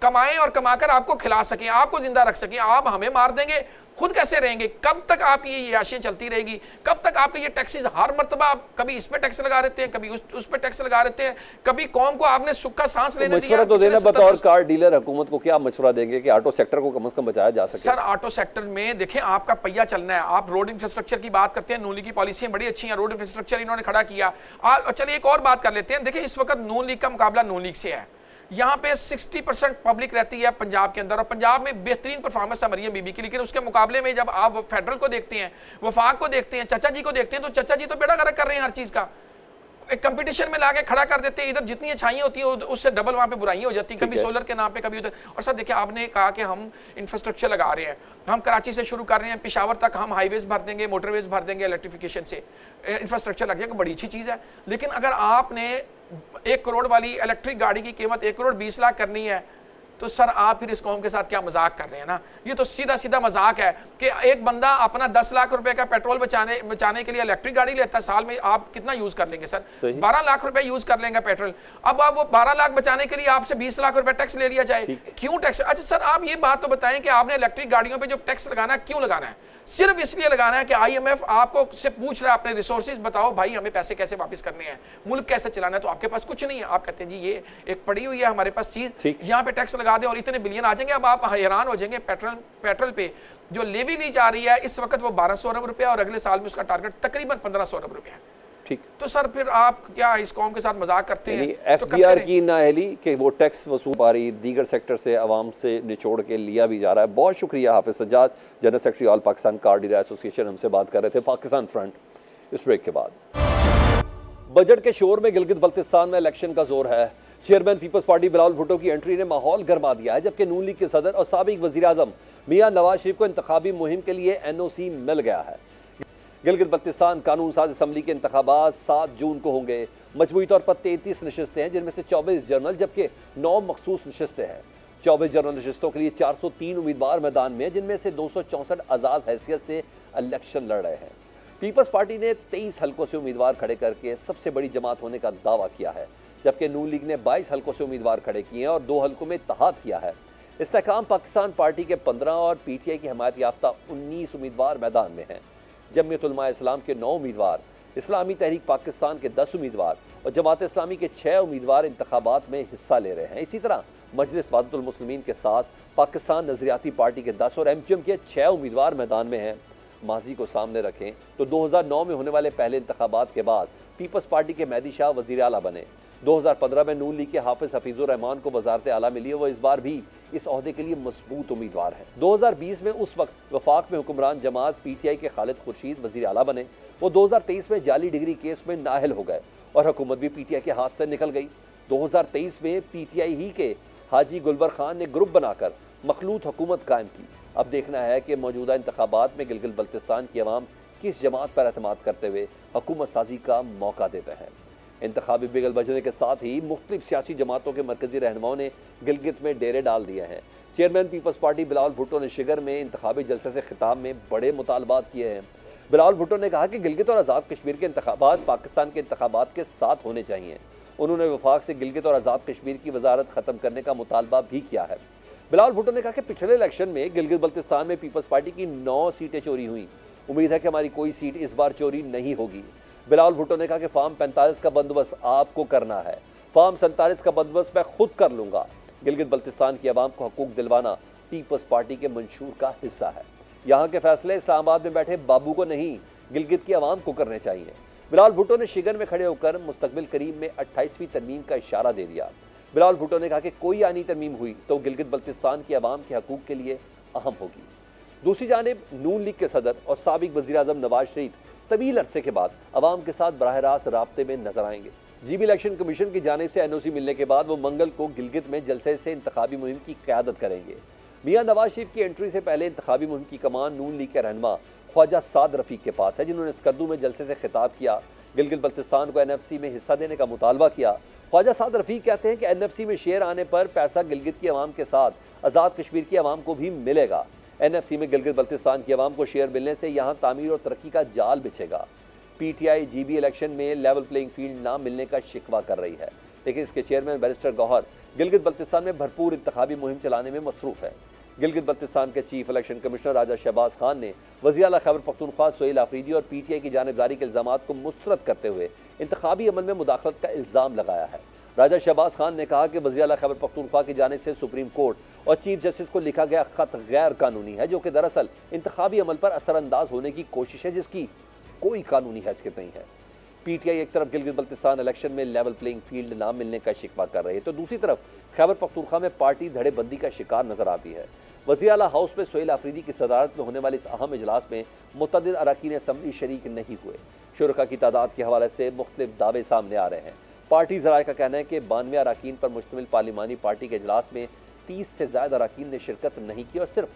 कमाएं और कमाकर आपको खिला सकें, आपको जिंदा रख सकें। आप हमें मार देंगे, खुद कैसे रहेंगे? कब तक आपकी ये याशियां चलती रहेगी? कब तक आपके ये टैक्सेस हर मरतबा आप कभी इस पे टैक्स लगा देते हैं, कभी उस पे टैक्स लगा देते हैं, कभी कौम को आपने सुख का सांस लेने दिया? तो देना बतौर कार डीलर हुकूमत को क्या मशवरा देंगे कि ऑटो सेक्टर को कम से कम बचाया जा सके? सर ऑटो सेक्टर में देखें, आपका पहिया चलना है। आप रोड इंफ्रास्ट्रक्चर की बात करते हैं, नून लीग की पॉलिसियां बड़ी अच्छी हैं, रोड इंफ्रास्ट्रक्चर इन्होंने खड़ा किया। चलिए एक और बात कर लेते हैं। देखिए इस वक्त नून लीग का मुकाबला नून लीग से है। यहाँ पे 60% पब्लिक रहती है पंजाब के अंदर, और पंजाब में बेहतरीन परफॉर्मेंस है मरियम बीबी की, लेकिन उसके मुकाबले में जब आप फेडरल को देखते हैं, वफाक को देखते हैं, चचा जी को देखते हैं, तो चचा जी तो बेड़ा गर्क कर रहे हैं हर चीज का। एक कंपटीशन में लाके खड़ा कर देते हैं, इधर जितनी अच्छाइयां होती हैं उससे डबल वहां पे बुराइयां हो जाती हैं, कभी सोलर के नाम पे, कभी उधर। और सर देखिए, आपने कहा कि हम इंफ्रास्ट्रक्चर लगा रहे हैं, हम कराची से शुरू कर रहे हैं, पेशावर तक हम हाईवेज भर देंगे, मोटरवेज भर देंगे, इलेक्ट्रिफिकेशन से इंफ्रास्ट्रक्चर लग जाएगा, बड़ी अच्छी चीज है। लेकिन अगर आपने 1 करोड़ वाली इलेक्ट्रिक गाड़ी की कीमत 1 करोड़ 20 लाख करनी है, तो सर आप फिर इस कौम के साथ क्या मजाक कर रहे हैं ना? ये तो सीधा सीधा मजाक है कि एक बंदा अपना 10 लाख रुपए का पेट्रोल बचाने के लिए इलेक्ट्रिक गाड़ी लेता है। साल में आप कितना यूज कर लेंगे सर? 12 लाख रुपए यूज कर लेंगे पेट्रोल। अब आप वो 12 लाख बचाने के लिए आपसे 20 लाख रुपए टैक्स ले लिया जाए, क्यों टैक्स? अच्छा सर आप ये बात तो बताएं कि आपने इलेक्ट्रिक गाड़ियों पे जो टैक्स लगाना है, क्यों लगाना है? सिर्फ इसलिए लगाना है कि IMF आपको से पूछ रहा है अपने रिसोर्सेज बताओ भाई, हमें पैसे कैसे वापस करने हैं, मुल्क कैसे चलाना है। तो आपके पास कुछ नहीं है, आप कहते हैं जी ये एक पड़ी हुई है हमारे पास चीज, यहाँ पे टैक्स लगा दें और इतने बिलियन आ जाएंगे। अब आप हैरान हो जाएंगे, पेट्रोल पे जो लेवी ली जा रही है इस वक्त वो 1200 अरब रुपया, और अगले साल में उसका टारगेट तकरीबन 1500 अरब रुपया है। ठीक, तो सर फिर आप क्या इस कौम के साथ मजाक करते हैं? FBR की नाअहली कि वो टैक्स वसूल पा रही, दीगर सेक्टर से आवाम से निचोड़ के लिया भी जा रहा है। बहुत शुक्रिया Hafiz Sajjad, general secretary all Pakistan car dealer association, हमसे बात कर रहे थे पाकिस्तान फ्रंट। इस ब्रेक के बाद बजट के शोर में गिलगित बल्तिस्तान में इलेक्शन का जोर है। चेयरमैन पीपल्स पार्टी बिलावल भुट्टो की एंट्री ने माहौल गर्मा दिया है, जबकि नून लीग के सदर और साबिक वजीर आजम मियां नवाज शरीफ को इंतखाबी मुहिम के लिए NOC मिल गया है। गिलगित बल्तिस्तान कानून साज असम्बली के इंतखाबात 7 जून को होंगे। मजमूई तौर पर 33 नशिस्तें हैं, जिनमें से 24 जनरल जबकि 9 मखसूस नशिस्तें हैं। 24 जनरल नशिस्तों के लिए 403 उम्मीदवार मैदान में, जिनमें से 264 आज़ाद हैसियत से इलेक्शन लड़ रहे हैं। पीपल्स पार्टी ने 23 हल्कों से उम्मीदवार खड़े करके सबसे बड़ी जमात होने का दावा किया है, जबकि नून लीग ने 22 हल्कों से उम्मीदवार खड़े किए हैं और 2 हल्कों में इत्तेहाद किया है। इस्तेहकाम पाकिस्तान पार्टी के 15 और पीटीआई की हमायत याफ्ता 19 उम्मीदवार मैदान में हैं। जमीयत उलमा इस्लाम के 9 उम्मीदवार, इस्लामी तहरीक पाकिस्तान के 10 उम्मीदवार और जमात इस्लामी के 6 उम्मीदवार इंतखाबात में हिस्सा ले रहे हैं। इसी तरह मजलिस वादतुल मुस्लिमीन के 7, पाकिस्तान नजरियाती पार्टी के 10 और एमक्यूएम के 6 उम्मीदवार मैदान में हैं। माजी को सामने रखें तो 2009 में होने वाले पहले इंतखाबात के बाद पीपल्स पार्टी के मेहदी शाह वज़ीर आला बने। 2015 में नून लीग के हाफिज हफीजुर रहमान को वजारत आला मिली है। वो इस बार भी इस ओहदे के लिए मजबूत उम्मीदवार हैं। 2020 में उस वक्त वफाक में हुक्मरान जमात पीटीआई के खालिद खुर्शीद वज़ीर आला बने। वो 2023 में जाली डिग्री केस में नाअहल हो गए और हुकूमत भी पीटीआई के हाथ से निकल गई। 2023 में पीटीआई ही के हाजी गुलबर खान ने ग्रुप बनाकर मखलूत हुकूमत कायम की। अब देखना है कि मौजूदा इंतखाबात में गिलगित बल्तिस्तान की अवाम किस जमात पर एतमाद करते हुए हुकूमत साजी का मौका देते हैं। इंतखाबी बिगल बजने के साथ ही मुख्तलिफ सियासी जमातों के मरकजी रहनुमाओं ने गिलगित में डेरे डाल दिए हैं। चेयरमैन पीपल्स पार्टी बिलावल भुट्टो ने शिगर में इंतखाबी जलसे से खिताब में बड़े मुतालबात किए हैं। बिलावल भुट्टो ने कहा कि गिलगित और आज़ाद कश्मीर के इंतखाबात पाकिस्तान के इंतखाबात के साथ होने चाहिए। उन्होंने वफाक से गिलगित और आज़ाद कश्मीर की वजारत ख़त्म करने का मुतालबा भी किया है। बिलावल भुट्टो ने कहा कि पिछले इलेक्शन में गिलगित बल्तिस्तान में पीपल्स पार्टी की 9 सीटें चोरी हुई। उम्मीद है कि हमारी कोई सीट इस बार चोरी नहीं होगी। बिलावल भुट्टो ने कहा कि फार्म 45 का बंदोबस्त आपको करना है, फार्म 47 का बंदोबस्त मैं खुद कर लूंगा। गिलगित बल्तिस्तान की आवाम को हकूक दिलवाना पीपल्स पार्टी के मंशूर का हिस्सा है। यहाँ के फैसले इस्लामाबाद में बैठे बाबू को नहीं, गिलगित की आवाम को करने चाहिए। बिलावल भुट्टो ने शिगर में खड़े होकर मुस्तकबिल करीम में 28वीं तरमीम का इशारा दे दिया। बिलावल भुट्टो ने कहा कि कोई आनी तरमीम हुई तो गिलगित बल्तिस्तान की आवाम के हकूक के लिए अहम होगी। दूसरी जानिब नून लीग के सदर और साबिक वज़ीर आज़म नवाज शरीफ तवील अरसे के बाद अवाम के साथ बराह रास्त राब्ते में नजर आएंगे। जीबी इलेक्शन कमीशन की जानिब से एनओसी मिलने के बाद वो मंगल को गिलगित में जलसे से इंतखाबी मुहिम की क़यादत करेंगे। मियां नवाज शरीफ की एंट्री से पहले इंतखाबी मुहिम की कमान नून लीग के रहनुमा ख्वाजा साद रफ़ीक के पास है, जिन्होंने स्कर्दू में जलसे से खिताब किया, गिलगित बल्तिस्तान को एनएफसी में हिस्सा देने का मुतालबा किया। ख्वाजा साद रफ़ीक कहते हैं कि एनएफसी में शेयर आने पर पैसा गिलगित की आवाम के साथ आज़ाद कश्मीर की आवाम को भी मिलेगा। एनएफसी में गिलगित बल्तिस्तान की आवाम को शेयर मिलने से यहाँ तामीर और तरक्की का जाल बिछेगा। पीटीआई जीबी इलेक्शन में लेवल प्लेइंग फील्ड ना मिलने का शिकवा कर रही है, लेकिन इसके चेयरमैन बैरिस्टर गौहर गिलगित बल्तिस्तान में भरपूर इंतखाबी मुहिम चलाने में मसरूफ़ है। गिलगित बल्तिस्तान के चीफ इलेक्शन कमिश्नर राजा शहबाज खान ने वज़ीर आला खैबर पख्तूनख्वा सोहेल आफरीदी और पीटीआई की जानिबदारी के इल्ज़ामात को मुस्तरद करते हुए इंतखाबी अमल में मुदाखलत का इल्ज़ाम लगाया है। राजा शहबाज खान ने कहा कि वज़ीर आला खैबर पख्तूनख्वा की जानिब से सुप्रीम कोर्ट और चीफ जस्टिस को लिखा गया ख़त गैर कानूनी है, जो कि दरअसल इंतखाबी अमल पर असरअंदाज होने की कोशिश है, जिसकी कोई कानूनी हैसियत नहीं है। पीटीआई एक तरफ गिलगित बल्तिस्तान इलेक्शन में लेवल प्लेइंग फील्ड ना मिलने का शिकवा कर रही है, तो दूसरी तरफ खैबर पख्तूनख्वा में पार्टी धड़ेबंदी का शिकार नजर आती है। वज़ीर आला हाउस में सोहेल आफरीदी की सदारत में होने वाले इस अहम इजलास में मुतअद्दिद अरकान असम्बली शरीक नहीं हुए। शुरका की तादाद के हवाले से मुख्तलिफ दावे सामने आ रहे हैं। पार्टी ज़राए का कहना है कि 92 अरकान पर मुश्तमिल पार्लिमानी पार्टी के इजलास में 30 से ज़्यादा अरकान ने शिरकत नहीं की और सिर्फ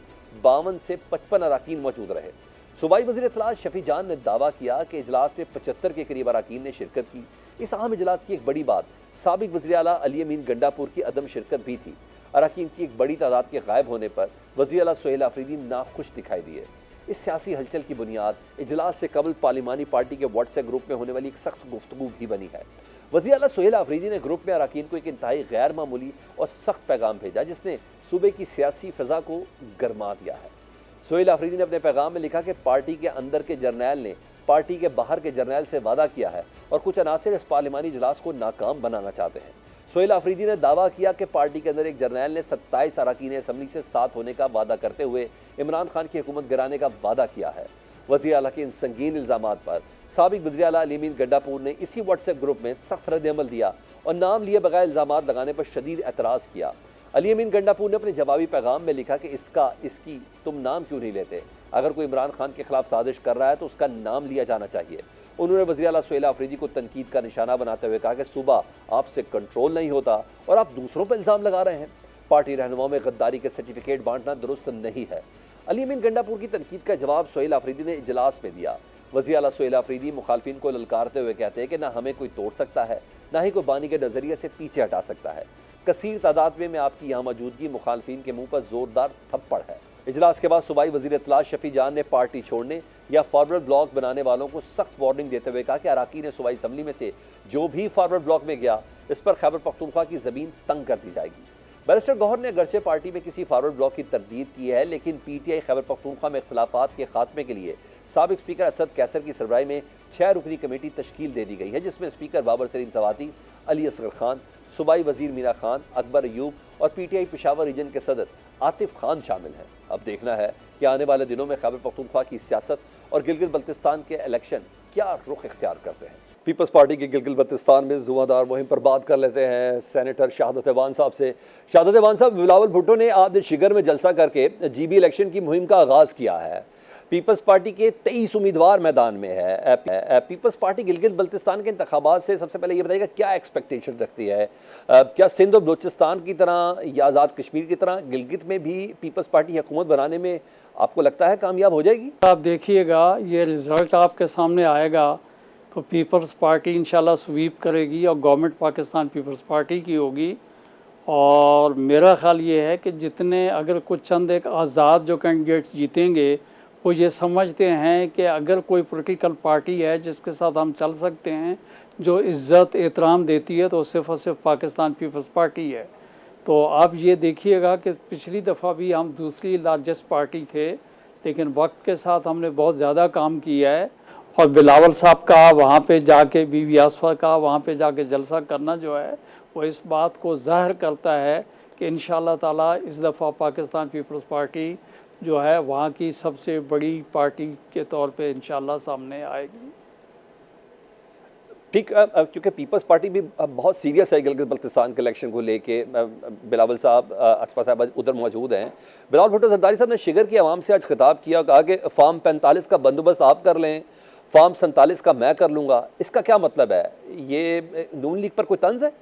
52 से 55 अरकान मौजूद रहे। सूबाई वज़ीर इत्तलात शफी जान ने दावा किया कि इजलास में 75 के करीब अरकान ने शिरकत की। इस अहम इजलास की एक बड़ी बात साबिक वज़ीर आला अली अमीन गंडापुर की अदम शिरकत भी थी। अरकान की एक बड़ी तादाद के गायब होने पर वज़ीर आला सोहेल आफरीदी नाखुश दिखाई दिए। इस सियासी हलचल की बुनियाद इजलास से कबल पार्लिमानी पार्टी के व्हाट्सएप ग्रुप में होने वाली एक सख्त गुफ्तगू भी बनी है। वज़ीर आला सोहेल आफरीदी ने ग्रुप में अरकान को एक इंतहाई गैर मामूली और सख्त पैगाम भेजा, जिसने सूबे की सियासी फ़िज़ा को गरमा दिया है। सोहेल आफरीदी ने अपने पैगाम में लिखा कि पार्टी के अंदर के जर्नैल ने पार्टी के बाहर के जर्नैल से वादा किया है और कुछ अनासिर इस पार्लिमानी इजलास को नाकाम बनाना चाहते हैं। सोहेल आफरीदी ने दावा किया कि पार्टी के अंदर एक जर्नैल ने 27 अरकान असम्बली से साथ होने का वादा करते हुए इमरान खान की हुकूमत गिराने का वादा किया है। वज़ीर आला के इन संगीन इल्ज़ामात पर साबिक वज़ीर आला अली अमीन गंडापुर ने इसी व्हाट्सएप ग्रुप में सख्त रद्द-ए-अमल दिया और नाम लिए बगैर इल्ज़ामात लगाने पर शदीद एतराज़ किया। अली अमीन गंडापुर ने अपने जवाबी पैगाम में लिखा कि इसकी तुम नाम क्यों नहीं लेते? अगर कोई इमरान खान के खिलाफ साजिश कर रहा है तो उसका नाम लिया जाना चाहिए। उन्होंने वज़ीर आला सोहेल आफरीदी को तनकीद का निशाना बनाते हुए कहा कि सूबा आपसे कंट्रोल नहीं होता और आप दूसरों पर इल्ज़ाम लगा रहे हैं। पार्टी रहनुमाओं में गद्दारी के सर्टिफिकेट बांटना दुरुस्त नहीं है। अली अमीन गंडापुर की तनकीद का जवाब सोहेल आफरीदी ने इजलास में दिया। वज़ीर आला सोहेल आफरीदी मुखालफिन को ललकारते हुए कहते हैं कि ना हमें कोई तोड़ सकता है, ना ही कोई बानी के नज़रिए से पीछे हटा सकता है। कसीर तादाद में आपकी यहाँ मौजूदगी मुखालफिन के मुंह पर जोरदार थप्पड़ है। इजलास के बाद सूबाई वज़ीर इत्तलात शफी जान ने पार्टी छोड़ने या फॉरवर्ड ब्लॉक बनाने वालों को सख्त वार्निंग देते हुए कहा कि अरकान सूबाई असम्बली में से जो भी फॉरवर्ड ब्लॉक में गया, इस पर खैबर पख्तूनख्वा की ज़मीन तंग कर दी जाएगी। बैरिस्टर गौहर ने अगरचे पार्टी में किसी फॉरवर्ड ब्लॉक की तरदीद की है, लेकिन पीटीआई खैबर पख्तूनख्वा में इख्तलाफात के खात्मे के लिए साबिक स्पीकर असद कैसर की सरबराही में 6 रुकनी कमेटी तश्कील दे दी गई है, जिसमें स्पीकर बाबर सलीम सवाती, अली असगर खान, सूबाई वजीर मीरा खान, अकबर अयूब और पीटीआई पेशावर रीजन के सदर आतिफ खान शामिल हैं। अब देखना है कि आने वाले दिनों में खैबर पख्तूनख्वा की सियासत और गिलगित बल्तिस्तान के इलेक्शन क्या रुख इख्तियार करते हैं। पीपल्स पार्टी की गिलगित बल्तिस्तान में धुआंधार मुहिम पर बात कर लेते हैं सेनेटर शहादत ऐवान साहब से। शहादत ऐवान साहब, बिलावल भुट्टो ने आज शिगर में जलसा करके जीबी इलेक्शन की मुहिम का आगाज़ किया है। पीपल्स पार्टी के 23 उम्मीदवार मैदान में है। पीपल्स पार्टी गिलगित बल्तिस्तान के इंतखाबात से सबसे पहले ये बताइएगा क्या एक्सपेक्टेशन रखती है? क्या सिंध और बलूचिस्तान की तरह या आज़ाद कश्मीर की तरह गिलगित में भी पीपल्स पार्टी हुकूमत बनाने में आपको लगता है कामयाब हो जाएगी? आप देखिएगा, ये रिज़ल्ट आपके सामने आएगा तो पीपल्स पार्टी इंशाल्लाह स्वीप करेगी और गवर्नमेंट पाकिस्तान पीपल्स पार्टी की होगी। और मेरा ख्याल ये है कि जितने अगर कुछ चंद एक आज़ाद जो कैंडिडेट जीतेंगे वो ये समझते हैं कि अगर कोई पॉलिटिकल पार्टी है जिसके साथ हम चल सकते हैं, जो इज़्ज़त एहतराम देती है, तो सिर्फ़ और सिर्फ पाकिस्तान पीपल्स पार्टी है। तो आप ये देखिएगा कि पिछली दफ़ा भी हम दूसरी लार्जेस्ट पार्टी थे, लेकिन वक्त के साथ हमने बहुत ज़्यादा काम किया है। और बिलावल साहब का वहाँ पे जाके, बीवी आसफा का वहाँ पे जाके जलसा करना जो है वो इस बात को ज़ाहिर करता है कि इंशाअल्लाह ताला इस दफ़ा पाकिस्तान पीपल्स पार्टी जो है वहाँ की सबसे बड़ी पार्टी के तौर पे इंशाअल्लाह सामने आएगी। ठीक, क्योंकि पीपल्स पार्टी भी बहुत सीरियस है गिलगित बल्तिस्तान के इलेक्शन को लेके। बिलावल साहब, अशफा साहब उधर मौजूद हैं। बिलावल भुट्टो जरदारी साहब ने शिगर की आवाम से आज खिताब किया, कहा कि फार्म 45 का बंदोबस्त आप कर लें, फार्म 47 का मैं कर लूँगा। इसका क्या मतलब है? ये नून लीग पर कोई तंज है?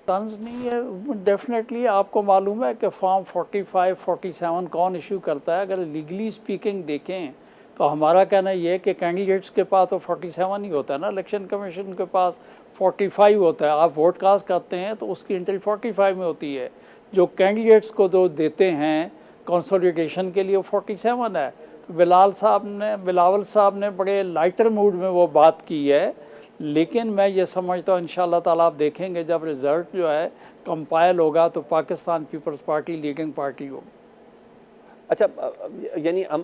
तंज नहीं है, डेफिनेटली आपको मालूम है कि फॉर्म 45, 47 कौन इशू करता है। अगर लीगली स्पीकिंग देखें तो हमारा कहना ये है कि कैंडिडेट्स के पास तो 47 ही होता है ना, इलेक्शन कमीशन के पास 45 होता है। आप वोट कास्ट करते हैं तो उसकी एंट्री 45 में होती है। जो कैंडिडेट्स को जो देते हैं कंसोलिडेशन के लिए वो 47 है। तो बिलावल साहब ने बड़े लाइटर मूड में वो बात की है, लेकिन मैं ये समझता हूँ इंशाअल्लाह ताला आप देखेंगे जब रिज़ल्ट जो है कंपाइल होगा तो पाकिस्तान पीपल्स पार्टी लीडिंग पार्टी होगी। अच्छा, यानी हम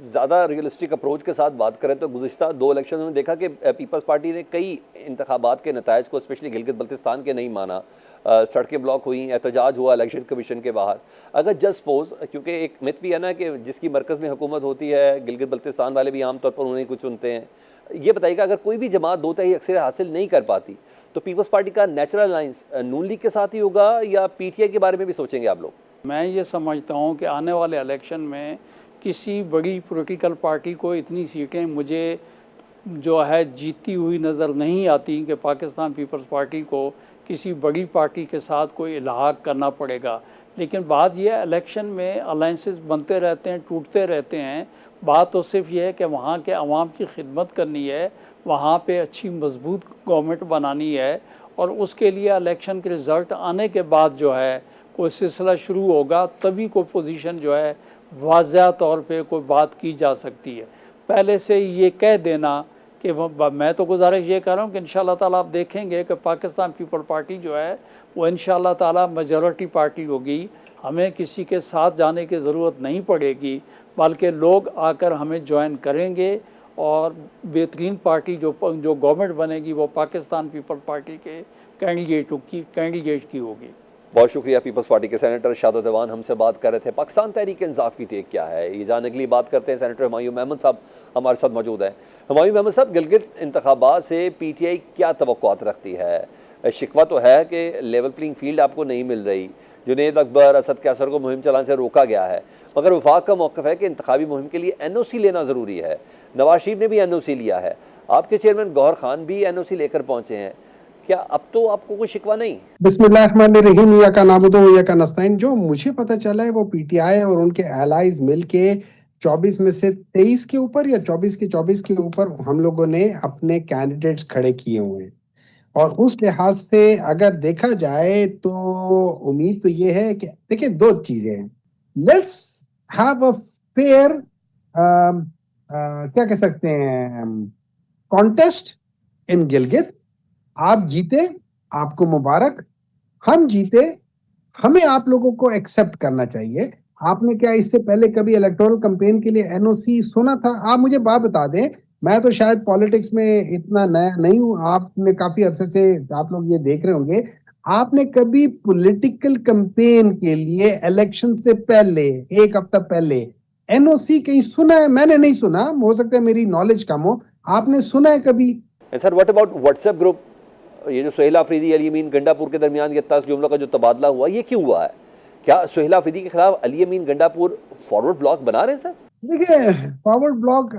ज़्यादा रियलिस्टिक अप्रोच के साथ बात करें तो गुज़िश्ता 2 इलेक्शन में देखा कि पीपल्स पार्टी ने कई इंतखाबात के नतायज को, स्पेशली गिलगित बल्तिस्तान के, नहीं माना। सड़कें ब्लॉक हुई, एहतजाज हुआ इलेक्शन कमीशन के बाहर। अगर जस्ट सपोज, क्योंकि एक मिथ भी है ना कि जिसकी मरकज़ में हुकूमत होती है, गिलगित बल्तिस्तान वाले भी आमतौर पर उन्हें कुछ चुनते हैं। ये बताइएगा, अगर कोई भी जमात 2 तिहाई अक्सरियत हासिल नहीं कर पाती तो पीपल्स पार्टी का नेचुरल अलायंस नून लीग के साथ ही होगा या पीटीआई के बारे में भी सोचेंगे आप लोग? मैं ये समझता हूँ कि आने वाले इलेक्शन में किसी बड़ी पॉलिटिकल पार्टी को इतनी सीटें मुझे जो है जीती हुई नज़र नहीं आती कि पाकिस्तान पीपल्स पार्टी को किसी बड़ी पार्टी के साथ कोई इल्हाक करना पड़ेगा। लेकिन बात यह है, इलेक्शन में अलायंसेस बनते रहते हैं, टूटते रहते हैं। बात तो सिर्फ ये है कि वहाँ के अवाम की खिदमत करनी है, वहाँ पे अच्छी मजबूत गवर्नमेंट बनानी है, और उसके लिए इलेक्शन के रिज़ल्ट आने के बाद जो है कोई सिलसिला शुरू होगा, तभी कोई पोजीशन जो है वाज़ह तौर पे कोई बात की जा सकती है। पहले से ये कह देना कि मैं तो गुजारिश ये कर रहा हूँ कि इंशाअल्लाह ताला आप देखेंगे कि पाकिस्तान पीपल पार्टी जो है वो इंशाअल्लाह ताला मेजॉरिटी पार्टी होगी। हमें किसी के साथ जाने की ज़रूरत नहीं पड़ेगी, बल्कि लोग आकर हमें ज्वाइन करेंगे और बेहतरीन पार्टी जो गवर्नमेंट बनेगी वो पाकिस्तान पीपल पार्टी के कैंडिडेट की होगी। बहुत शुक्रिया। पीपल्स पार्टी के सेनेटर शहादत ऐवान हमसे बात कर रहे थे। पाकिस्तान तहरीक इंसाफ की टेक क्या है, ये जानने के लिए बात करते हैं। सेनेटर हुमायूं महमूद साहब हमारे साथ मौजूद हैं। हुमायूं महमूद साहब, गिलगित इंतखाबात से पीटीआई क्या तवक्कुआत रखती है? शिकवा तो है कि लेवल प्लेइंग फील्ड आपको नहीं मिल रही, जुनैद अकबर, असद कैसर को मुहिम चलाने से रोका गया है, मगर वफाक का मौक़िफ़ है कि इंतखाबी मुहिम के लिए एनओसी लेना ज़रूरी है। नवाज शरीफ ने भी एनओसी लिया है, आपके चेयरमैन गौहर खान भी एनओसी लेकर पहुँचे हैं। क्या अब तो आपको कोई शिकवा नहीं? बिस्मिल्लाहिर्रहमानिर्रहीम, या का नाबुदो या का नस्ताइन। जो मुझे पता चला है वो पीटीआई और उनके एलाइज मिलके 24 में से 23 के ऊपर या 24 के ऊपर हम लोगों ने अपने कैंडिडेट्स खड़े किए हुए हैं। और उस लिहाज से अगर देखा जाए तो उम्मीद तो ये है कि देखिए 2 चीजें हैं। लेट्स हैव अ फेयर क्या कह सकते हैं कॉन्टेस्ट इन गिलगित। आप जीते आपको मुबारक, हम जीते, हमें आप लोगों को एक्सेप्ट करना चाहिए। आपने क्या इससे पहले कभी इलेक्टोरल कैंपेन के लिए एनओसी सुना था? आप मुझे बात बता दें, मैं तो शायद पॉलिटिक्स में इतना नया नहीं हूं, आपने काफी अरसे से आप लोग ये देख रहे होंगे, आपने कभी पॉलिटिकल कैंपेन के लिए इलेक्शन से पहले, एक हफ्ता पहले एनओसी कहीं सुना है? मैंने नहीं सुना, हो सकता है मेरी नॉलेज कम हो, आपने सुना है कभी? Sir what about WhatsApp group? ये जो सुहेल अफरीदी अली अमीन गंडापुर के दरमियान ये 10 जुमलों का जो तबादला हुआ, ये क्यों हुआ है? क्या सुहेल अफरीदी के खिलाफ अली अमीन गंडापुर फॉरवर्ड ब्लॉक बना रहे हैं सर? देखिए फॉरवर्ड ब्लॉक,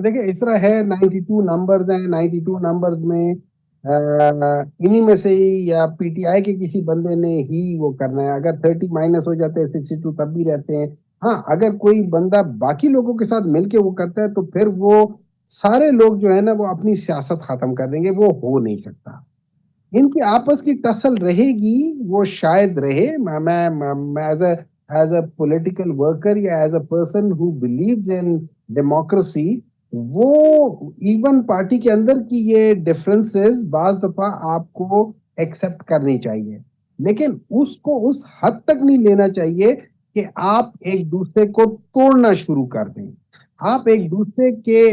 देखिए इस तरह है, 92 नंबर्स हैं, 92 नंबर्स में इन्हीं में से ही या पीटीआई के किसी बंदे ने ही वो करना है। अगर 30 माइनस हो जाते हैं 62 तब भी रहते हैं। हाँ, अगर कोई बंदा बाकी लोगों के साथ मिलके वो करता है तो फिर वो सारे लोग जो है ना वो अपनी सियासत खत्म कर देंगे, वो हो नहीं सकता। इनकी आपस की टसल रहेगी, वो शायद रहे। मैं एज अ पॉलिटिकल वर्कर या as a person who believes in democracy, वो इवन पार्टी के अंदर की ये डिफरेंसेस बाज दफा आपको एक्सेप्ट करनी चाहिए, लेकिन उसको उस हद तक नहीं लेना चाहिए कि आप एक दूसरे को तोड़ना शुरू कर दें। आप एक दूसरे के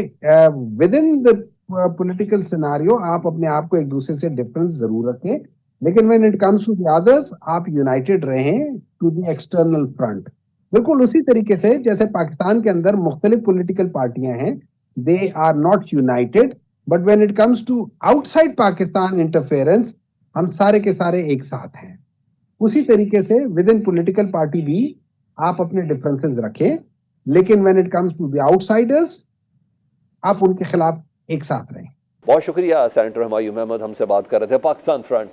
with in the political scenario आप अपने आप को एक दूसरे से डिफरेंस जरूर रखें, लेकिन when it comes to the others आप यूनाइटेड रहें टू द एक्सटर्नल फ्रंट। बिल्कुल उसी तरीके से जैसे पाकिस्तान के अंदर मुख्तलिफ पॉलिटिकल पार्टियां हैं, they are not united, but when it comes to outside Pakistan interference हम सारे के सारे एक साथ हैं। उसी तरीके से विद इन पॉलिटिकल पार्टी भी आप अपने डिफरेंसेस रखें, लेकिन when it comes to the outsiders आप उनके खिलाफ एक साथ रहें। बहुत शुक्रिया सेनेटर हुमायूं अहमद, हमसे बात कर रहे थे पाकिस्तान फ्रंट।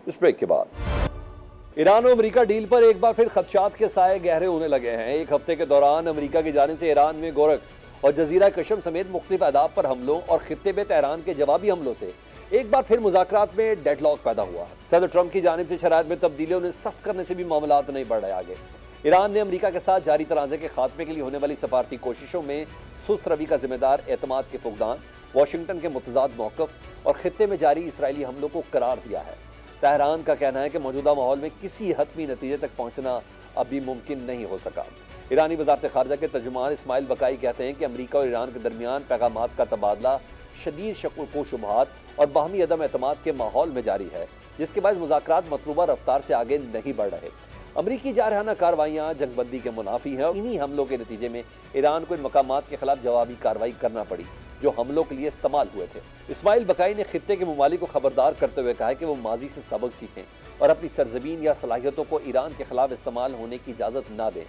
इस ब्रेक के बाद ईरान और अमेरिका डील पर एक बार फिर खदशात के साए गहरे होने लगे हैं। एक हफ्ते के दौरान अमेरिका की जानिब से ईरान में गोरख और जजीरा कशम समेत मुख्तलिफ अहदाफ पर हमलों और खित्ते में तेहरान के जवाबी हमलों से एक बार फिर मुज़ाकरात में डेडलॉक पैदा हुआ है। सदर ट्रंप की जानिब से शराइत में तब्दीलियों ने सख्त करने से भी मामला नहीं बढ़ रहे आगे। ईरान ने अमेरिका के साथ जारी तनाज़े के खात्मे के लिए होने वाली सफारती कोशिशों में सुस्त रवि का जिम्मेदार एतमाद के फुकदान, वाशिंगटन के मुतजाद मौक़िफ़ और खित्ते में जारी इसराइली हमलों को करार दिया है। तेहरान का कहना है कि मौजूदा माहौल में किसी हतमी नतीजे तक पहुंचना अभी मुमकिन नहीं हो सका। ईरानी वज़ारत ख़ारजा के तर्जुमान इस्माइल बकाई कहते हैं कि अमेरिका और ईरान के दरमियान पैगामात का तबादला शदीद शक व शुबहात और बाहमी अदम एतमाद के माहौल में जारी है, जिसके बाद मुज़ाकरात मतलूबा रफ्तार से आगे नहीं बढ़ रहे। अमरीकी जारहाना कार्रवाइयाँ जंगबंदी के मुनाफी हैं और इन्हीं हमलों के नतीजे में ईरान को इन मकामात के खिलाफ जवाबी कार्रवाई करना पड़ी जो हमलों के लिए इस्तेमाल हुए थे। इस्माइल बकाई ने खित्ते के ममालिक को खबरदार करते हुए कहा कि वो माजी से सबक सीखें और अपनी सरजमीन या सलाहियतों को ईरान के खिलाफ इस्तेमाल होने की इजाज़त ना दें।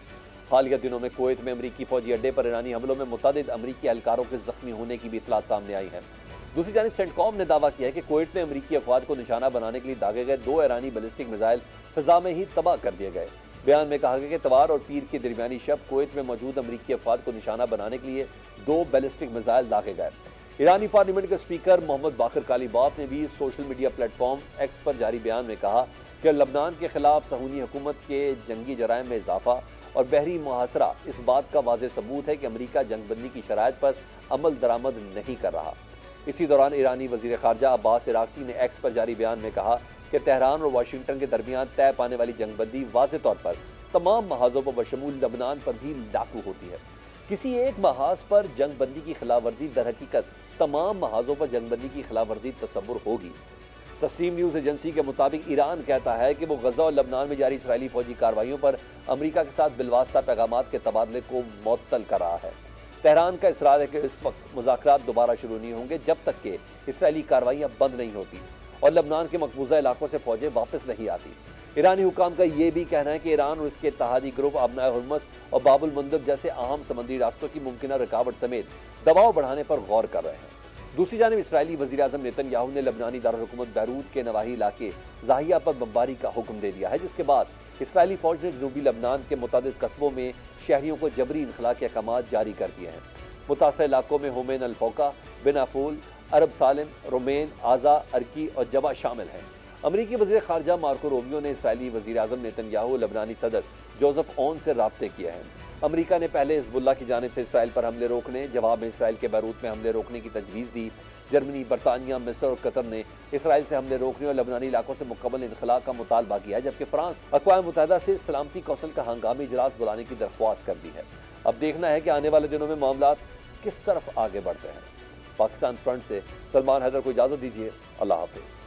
हालिया दिनों में कुवैत में अमरीकी फौजी अड्डे पर ईरानी हमलों में मुतअद्दिद अमरीकी एहलकारों के जख्मी होने की भी इतलात सामने आई है। दूसरी जानिब सेंटकॉम ने दावा किया है कि कुवैत में अमरीकी अफवाद को निशाना बनाने के लिए दागे गए 2 ईरानी बैलिस्टिक मिसाइल फिजा में ही तबाह कर दिए गए। बयान में कहा गया कि इतवार और पीर की दरमियानी शब कुवैत में मौजूद अमरीकी अफवाद को निशाना बनाने के लिए 2 बैलिस्टिक मिसाइल दागे गए। ईरानी पार्लियामेंट के स्पीकर मोहम्मद बाकर कालीबाफ ने भी सोशल मीडिया प्लेटफॉर्म एक्स पर जारी बयान में कहा कि लबनान के खिलाफ सहूनी हुकूमत के जंगी जराइम में इजाफा और बहरी मुहासरा इस बात का वाज़ेह सबूत है कि अमरीका जंगबंदी की शराइत पर अमल दरामद नहीं कर रहा। इसी दौरान ईरानी वज़ीर ख़ारजा अब्बास इराक़ी ने एक्स पर जारी बयान में कहा कि तेहरान और वाशिंगटन के दरमियान तय पाने वाली जंगबंदी वाज़ेह तौर पर तमाम महाजों पर बशमूल लबनान पर भी लागू होती है। किसी एक महाज पर जंगबंदी की खिलाफ वर्जी दर हकीकत तमाम महाजों पर जंगबंदी की खिलाफ वर्जी तस्वुर होगी। तस्लीम न्यूज़ एजेंसी के मुताबिक ईरान कहता है कि वो गजा और लबनान में जारी इसराइली फौजी कार्रवाइयों पर अमरीका के साथ बिलवास्ता पैगामात के तबादले को मुअत्तल कर रहा है। तेहरान का इसरार है कि इस वक्त मुज़ाकरात दोबारा शुरू नहीं होंगे जब तक कि इसराइली कार्रवाइयाँ बंद नहीं होती और लबनान के मकबूजा इलाकों से फौजें वापस नहीं आती। ईरानी हुकाम का ये भी कहना है कि ईरान और इसके इत्तेहादी ग्रुप अबनाए हुर्मुज़ और बाबुल मंदब जैसे अहम समुद्री रास्तों की मुमकिना रुकावट समेत दबाव बढ़ाने पर गौर कर रहे हैं। दूसरी जानिब इसराइली वज़ीर आज़म नेतन्याहू ने लबनानी दारुल-हुकूमत बैरूत के नवाही इलाके ज़ाहिया पर बमबारी का हुक्म दे दिया है, जिसके बाद इसराइली फौज ने जनूबी लबनान के मुतअद्दिद कस्बों में शहरियों को जबरी इनखला के अहकामात जारी कर दिए हैं। मुतासर इलाकों में होमेन अल-फौका, बिनाफूल, अरब सालिम, रोमेन, आज़ा, अर्की और जबा शामिल हैं। अमरीकी वज़ीर ख़ारजा मार्को रोबियो ने इसराइली वज़ीर आज़म नेतन्याहू लबनानी सदर जोसेफ ऑन से राब्ते किए हैं। अमरीका ने पहले हिज़्बुल्लाह की जानिब से इसराइल पर हमले रोकने, जवाब में इसराइल के बैरूत में हमले रोकने की तजवीज़ दी, जर्मनी, बरतानिया, मिस्र और कतर ने इसराइल से हमले रोकने और लबनानी इलाकों से मुकम्मल इनखला का मुतालबा किया है, जबकि फ्रांस अक़वाम मुत्तहिदा से सलामती कौंसिल का हंगामी इजलास बुलाने की दरख्वास्त कर दी है। अब देखना है कि आने वाले दिनों में मामला किस तरफ आगे बढ़ते हैं। पाकिस्तान फ्रंट से सलमान हैदर को इजाज़त दीजिए। अल्लाह हाफिज़।